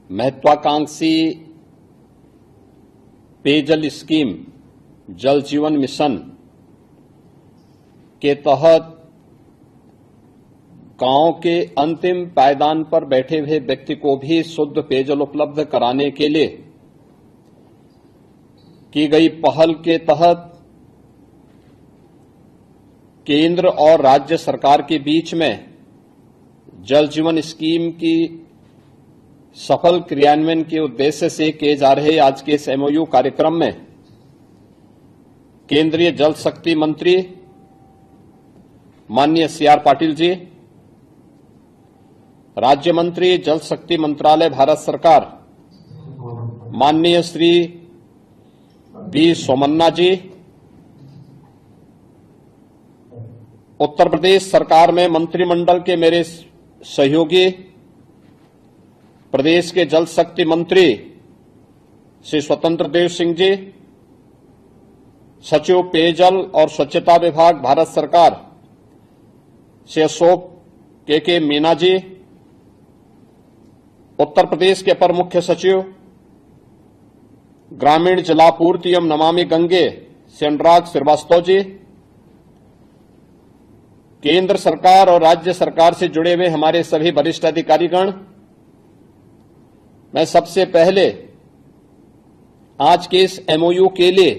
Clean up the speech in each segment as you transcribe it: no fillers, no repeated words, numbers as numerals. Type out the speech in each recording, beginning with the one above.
महत्वाकांक्षी पेयजल स्कीम जल जीवन मिशन के तहत गांव के अंतिम पायदान पर बैठे हुए व्यक्ति को भी शुद्ध पेयजल उपलब्ध कराने के लिए की गई पहल के तहत केंद्र और राज्य सरकार के बीच में जल जीवन स्कीम की सफल क्रियान्वयन के उद्देश्य से किए जा रहे आज के इस एमओयू कार्यक्रम में केंद्रीय जल शक्ति मंत्री माननीय सीआर पाटिल जी, राज्य मंत्री जल शक्ति मंत्रालय भारत सरकार माननीय श्री बी सोमन्ना जी, उत्तर प्रदेश सरकार में मंत्रिमंडल के मेरे सहयोगी प्रदेश के जल शक्ति मंत्री श्री स्वतंत्र देव सिंह जी, सचिव पेयजल और स्वच्छता विभाग भारत सरकार श्री अशोक के मीना जी, उत्तर प्रदेश के अपर मुख्य सचिव ग्रामीण जलापूर्ति एवं नमामि गंगे श्री अनुराग श्रीवास्तव जी, केंद्र सरकार और राज्य सरकार से जुड़े हुए हमारे सभी वरिष्ठ अधिकारीगण, मैं सबसे पहले आज के इस एमओयू के लिए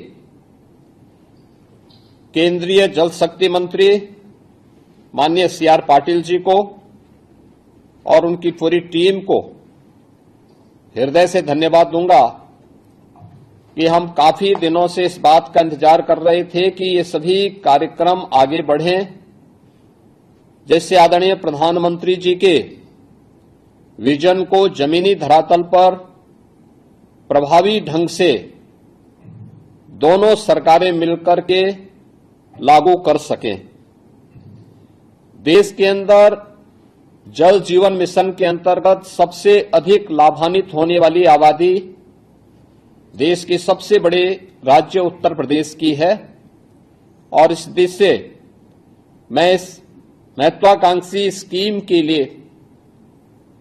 केंद्रीय जल शक्ति मंत्री माननीय सीआर पाटिल जी को और उनकी पूरी टीम को हृदय से धन्यवाद दूंगा कि हम काफी दिनों से इस बात का इंतजार कर रहे थे कि ये सभी कार्यक्रम आगे बढ़ें, जैसे आदरणीय प्रधानमंत्री जी के विजन को जमीनी धरातल पर प्रभावी ढंग से दोनों सरकारें मिलकर के लागू कर सकें। देश के अंदर जल जीवन मिशन के अंतर्गत सबसे अधिक लाभान्वित होने वाली आबादी देश के सबसे बड़े राज्य उत्तर प्रदेश की है और इस देश से मैं इस महत्वाकांक्षी स्कीम के लिए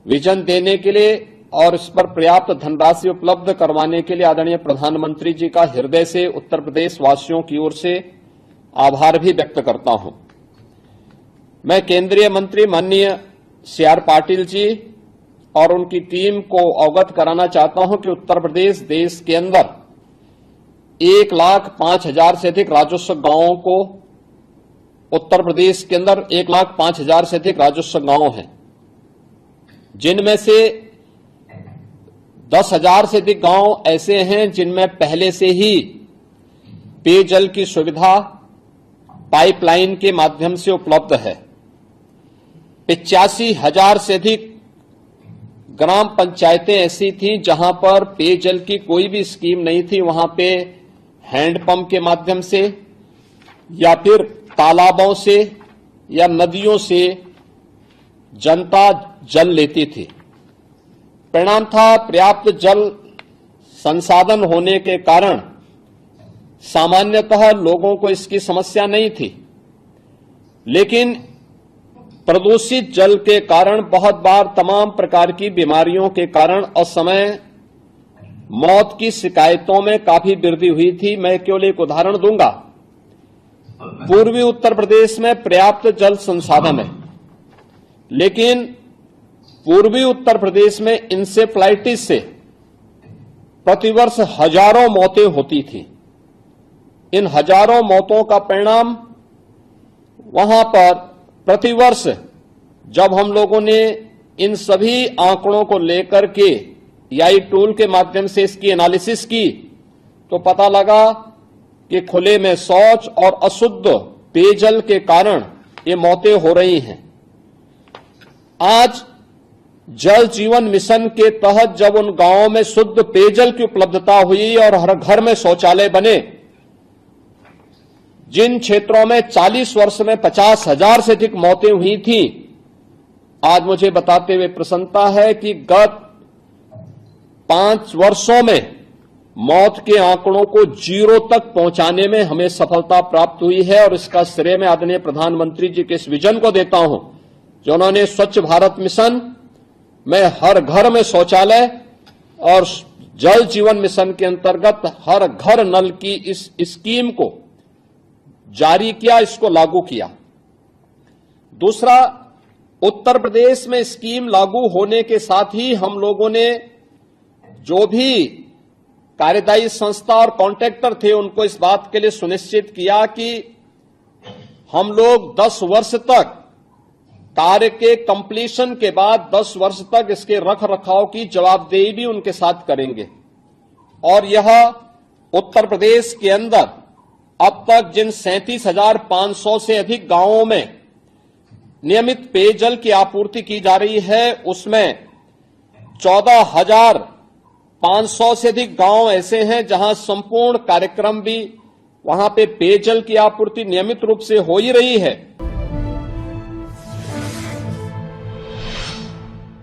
विजन देने के लिए और इस पर पर्याप्त धनराशि उपलब्ध करवाने के लिए आदरणीय प्रधानमंत्री जी का हृदय से उत्तर प्रदेश वासियों की ओर से आभार भी व्यक्त करता हूं। मैं केंद्रीय मंत्री माननीय सीआर पाटिल जी और उनकी टीम को अवगत कराना चाहता हूं कि उत्तर प्रदेश देश के अंदर 1,05,000 से अधिक राजस्व गांवों को उत्तर प्रदेश के अंदर 1,05,000 से अधिक राजस्व गांव हैं, जिनमें से 10,000 से अधिक गांव ऐसे हैं जिनमें पहले से ही पेयजल की सुविधा पाइपलाइन के माध्यम से उपलब्ध है। 85,000 से अधिक ग्राम पंचायतें ऐसी थीं जहां पर पेयजल की कोई भी स्कीम नहीं थी, वहां पे हैंडपंप के माध्यम से या फिर तालाबों से या नदियों से जनता जल लेती थी। परिणाम था पर्याप्त जल संसाधन होने के कारण सामान्यतः लोगों को इसकी समस्या नहीं थी, लेकिन प्रदूषित जल के कारण बहुत बार तमाम प्रकार की बीमारियों के कारण असमय मौत की शिकायतों में काफी वृद्धि हुई थी। मैं केवल एक उदाहरण दूंगा। पूर्वी उत्तर प्रदेश में पर्याप्त जल संसाधन है, लेकिन पूर्वी उत्तर प्रदेश में इंसेफ्लाइटिस से प्रतिवर्ष हजारों मौतें होती थी। इन हजारों मौतों का परिणाम वहां पर प्रतिवर्ष जब हम लोगों ने इन सभी आंकड़ों को लेकर के एआई टूल के माध्यम से इसकी एनालिसिस की तो पता लगा कि खुले में शौच और अशुद्ध पेयजल के कारण ये मौतें हो रही हैं। आज जल जीवन मिशन के तहत जब उन गांवों में शुद्ध पेयजल की उपलब्धता हुई और हर घर में शौचालय बने, जिन क्षेत्रों में 40 वर्ष में 50,000 से अधिक मौतें हुई थी, आज मुझे बताते हुए प्रसन्नता है कि गत 5 वर्षों में मौत के आंकड़ों को 0 तक पहुंचाने में हमें सफलता प्राप्त हुई है और इसका श्रेय मैं आदरणीय प्रधानमंत्री जी के इस विजन को देता हूं, जो उन्होंने स्वच्छ भारत मिशन में हर घर में शौचालय और जल जीवन मिशन के अंतर्गत हर घर नल की इस स्कीम को जारी किया, इसको लागू किया। दूसरा, उत्तर प्रदेश में स्कीम लागू होने के साथ ही हम लोगों ने जो भी कार्यदायी संस्था और कॉन्ट्रैक्टर थे उनको इस बात के लिए सुनिश्चित किया कि हम लोग 10 वर्ष तक कार्य के कंप्लीशन के बाद 10 वर्ष तक इसके रख रखाव की जवाबदेही भी उनके साथ करेंगे। और यह उत्तर प्रदेश के अंदर अब तक जिन 37,500 से अधिक गांवों में नियमित पेयजल की आपूर्ति की जा रही है, उसमें 14,500 से अधिक गांव ऐसे हैं जहां संपूर्ण कार्यक्रम भी वहां पे पेयजल की आपूर्ति नियमित रूप से हो ही रही है।